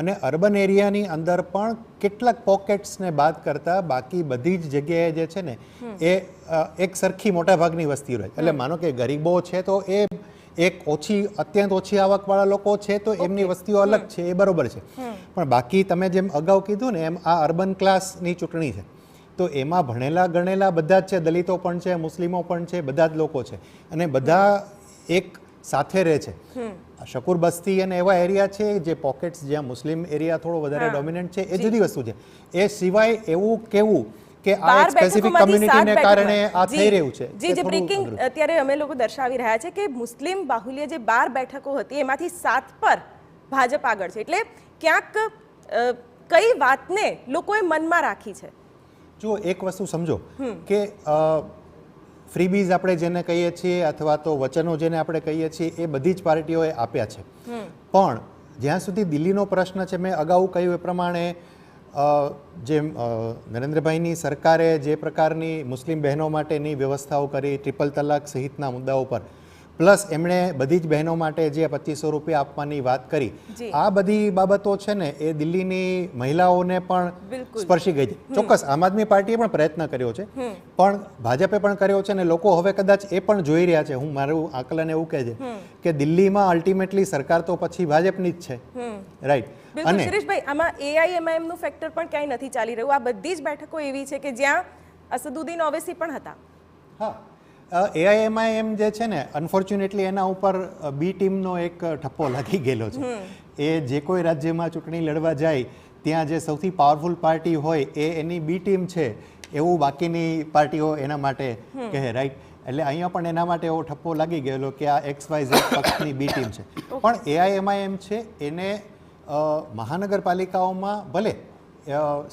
અને અર્બન એરિયાની અંદર પણ કેટલાક પોકેટ્સને બાદ કરતા બાકી બધી જ જગ્યાએ જે છે ને એ એક સરખી મોટાભાગની વસ્તી રહે. એટલે માનો કે ગરીબો છે તો એ એક અત્યંત ઓછી આવકવાળા લોકો છે તો એમની વસ્તીઓ અલગ છે, એ બરોબર છે. પણ બાકી તમે જેમ અગાઉ કીધું ને એમ આ અર્બન ક્લાસની ચૂંટણી છે તો એમાં ભણેલા ગણેલા બધા જ છે, દલિતો પણ છે, મુસ્લિમો પણ છે, બધા જ લોકો છે અને બધા એક સાથે રહે છે. શકુર બસ્તી અને એવા એરિયા છે જે પોકેટ્સ જ્યાં મુસ્લિમ એરિયા થોડો વધારે ડોમિનન્ટ છે એ જુદી વસ્તુ છે. એ સિવાય એવું કેવું કે આ એક સ્પેસિફિક કમ્યુનિટીને કારણે આ થઈ રહ્યું છે. જી જે બ્રેકિંગ અત્યારે અમે લોકો દર્શાવી રહ્યા છે કે મુસ્લિમ બાહુલ્ય જે 12 બેઠકો હતી એમાંથી 7 પર ભાજપ આગળ છે. એટલે ક્યાંક કઈ વાતને લોકોએ મનમાં રાખી છે? જો એક વસ્તુ સમજો કે ફ્રીબીઝ આપણે જેને કહીએ છીએ અથવા તો વચનો જેને આપણે કહીએ છીએ એ બધી જ પાર્ટીઓએ આપ્યા છે. પણ જ્યાં સુધી દિલ્હીનો પ્રશ્ન છે, મેં અગાઉ કહ્યું એ પ્રમાણે જેમ નરેન્દ્રભાઈની સરકારે જે પ્રકારની મુસ્લિમ બહેનો માટેની વ્યવસ્થાઓ કરી, ટ્રિપલ તલાક સહિતના મુદ્દાઓ પર, પ્લસ એમણે બધી જ બહેનો માટે જે 2500 રૂપિયા આપવાની વાત કરી, આ બધી બાબતો છે ને એ દિલ્હીની મહિલાઓને પણ સ્પર્શી ગઈ છે. ચોક્કસ આમ આદમી પાર્ટીએ પણ પ્રયત્ન કર્યો છે, પણ ભાજપે પણ કર્યો છે અને લોકો હવે કદાચ એ પણ જોઈ રહ્યા છે. મારું આકલન એવું કહે છે કે દિલ્હીમાં અલ્ટિમેટલી સરકાર તો પછી ભાજપની જ છે, રાઈટ? અને શિરીષભાઈ, આમાં એઆઈએમઆઈએમ નું ફેક્ટર પણ ક્યાંય નથી ચાલી રહ્યું. આ બધી જ બેઠકો એવી છે કે જ્યાં અસદુદ્દીન ઓવૈસી પણ હતા. હા, એઆઈએમઆઈએમ જે છે ને અનફોર્ચ્યુનેટલી એના ઉપર બી ટીમનો એક ઠપ્પો લાગી ગયેલો છે. એ જે કોઈ રાજ્યમાં ચૂંટણી લડવા જાય ત્યાં જે સૌથી પાવરફુલ પાર્ટી હોય એ એની બી ટીમ છે એવું બાકીની પાર્ટીઓ એના માટે કહે, રાઈટ? એટલે અહીંયા પણ એના માટે એવો ઠપ્પો લાગી ગયેલો કે આ XYZ પક્ષની બી ટીમ છે. પણ એઆઈએમઆઈએમ છે એને મહાનગરપાલિકાઓમાં ભલે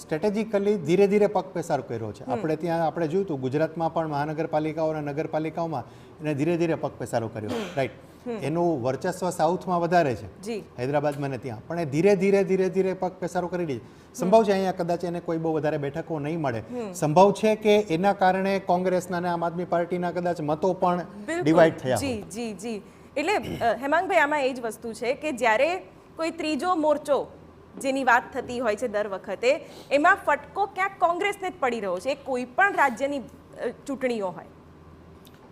સ્ટ્રેટેજિકલી ધીરે ધીરે પગ પેસારો કર્યો છે. આપણે ત્યાં આપણે જોયું હતું ગુજરાતમાં પણ મહાનગરપાલિકાઓ અને નગરપાલિકાઓમાં એને ધીરે ધીરે પગ પેસારો કર્યો, રાઈટ? એનું વર્ચસ્વ સાઉથમાં વધારે છે, હૈદરાબાદમાં ને ત્યાં, પણ એ ધીરે ધીરે ધીરે ધીરે પગ પેસારો કરી રહી છે. સંભવ છે અહીંયા કદાચ એને કોઈ બહુ વધારે બેઠકો નહીં મળે. સંભવ છે કે એના કારણે કોંગ્રેસના અને આમ આદમી પાર્ટીના કદાચ મતો પણ ડિવાઈડ થયા. જી જી જી એટલે હેમાંગભાઈ, આમાં એ જ વસ્તુ છે કે જ્યારે કોઈ ત્રીજો મોરચો જેની વાત થતી હોય છે દર વખતે, એમાં ફટકો ક્યાંક કોંગ્રેસને જ પડી રહ્યો છે, કોઈ પણ રાજ્યની ચૂંટણીઓ હોય.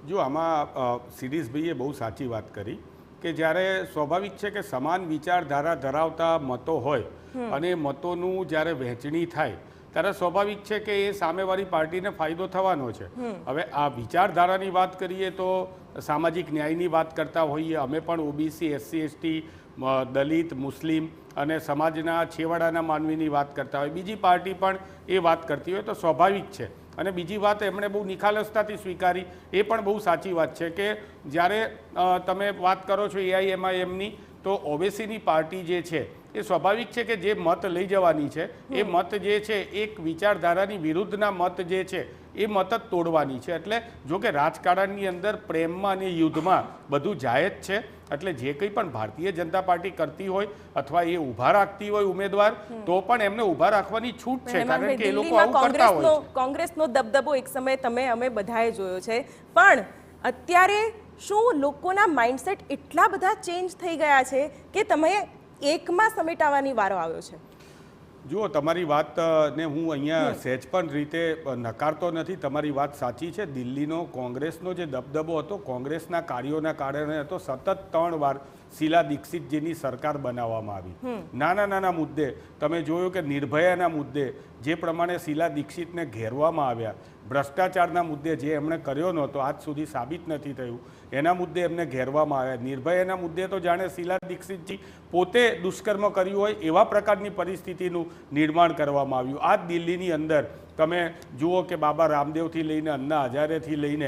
જો આમાં શિરીષભાઈએ બહુ સાચી વાત કરી કે જ્યારે સ્વાભાવિક છે કે સમાન વિચારધારા ધરાવતા મતો હોય અને મતોનું જ્યારે વહેંચણી થાય ત્યારે સ્વાભાવિક છે કે એ સામેવાળી પાર્ટીને ફાયદો થવાનો છે. હવે આ વિચારધારાની વાત કરીએ તો સામાજિક ન્યાયની વાત કરતા હોઈએ અમે પણ, ઓબીસી, SC ST, દલિત, મુસ્લિમ અને સમાજના છેવાડાના માનવીની વાત કરતા હોય, બીજી પાર્ટી પણ એ વાત કરતી હોય તો સ્વાભાવિક છે. અને બીજી વાત એમણે બહુ નિખાલસતાથી સ્વીકારી, એ પણ બહુ સાચી વાત છે કે જ્યારે તમે વાત કરો છો એઆઈએમઆઈએમની તો ઓવેસીની પાર્ટી જે છે એ સ્વાભાવિક છે કે જે મત લઈ જવાની છે એ મત જે છે એક વિચારધારાની વિરુદ્ધના મત જે છે એ મત જ તોડવાની છે. એટલે જો કે રાજકારણની અંદર પ્રેમમાં અને યુદ્ધમાં બધું જાય જ છે. એટલે જે કંઈ પણ ભારતીય જનતા પાર્ટી કરતી હોય અથવા એ ઊભા રાખતી હોય ઉમેદવાર તો પણ એમને ઊભા રાખવાની છૂટ છે, કારણ કે એ લોકો આવું કરતા હોય છે. કોંગ્રેસનો દબદબો એક સમયે તમે અમે બધાએ જોયો છે, પણ અત્યારે શું લોકોના માઇન્ડસેટ એટલા બધા ચેન્જ થઈ ગયા છે કે તમે એકમાં સમેટાવાની વારો આવ્યો છે? જુઓ, તમારી વાતને હું અહીંયા સહેજ પણ રીતે નકારતો નથી. તમારી વાત સાચી છે. દિલ્હીનો કોંગ્રેસનો જે દબદબો હતો કોંગ્રેસના કાર્યોના કારણે હતો. સતત 3 વાર શીલા દીક્ષિતજીની સરકાર બનાવવામાં આવી. નાના નાના મુદ્દે તમે જોયું કે નિર્ભયાના મુદ્દે જે પ્રમાણે શીલા દીક્ષિતને ઘેરવામાં આવ્યા, ભ્રષ્ટાચારના મુદ્દે જે એમણે કર્યો નહોતો આજ સુધી સાબિત નથી થયું એના મુદ્દે એમને ઘેરવામાં આવ્યા. નિર્ભયાના મુદ્દે તો જાણે શીલા દીક્ષિતજી પોતે દુષ્કર્મ કર્યું હોય એવા પ્રકારની પરિસ્થિતિનું નિર્માણ કરવામાં આવ્યું. આ જ દિલ્હીની અંદર તમે જુઓ કે બાબા રામદેવથી લઈને અન્ના હજારેથી લઈને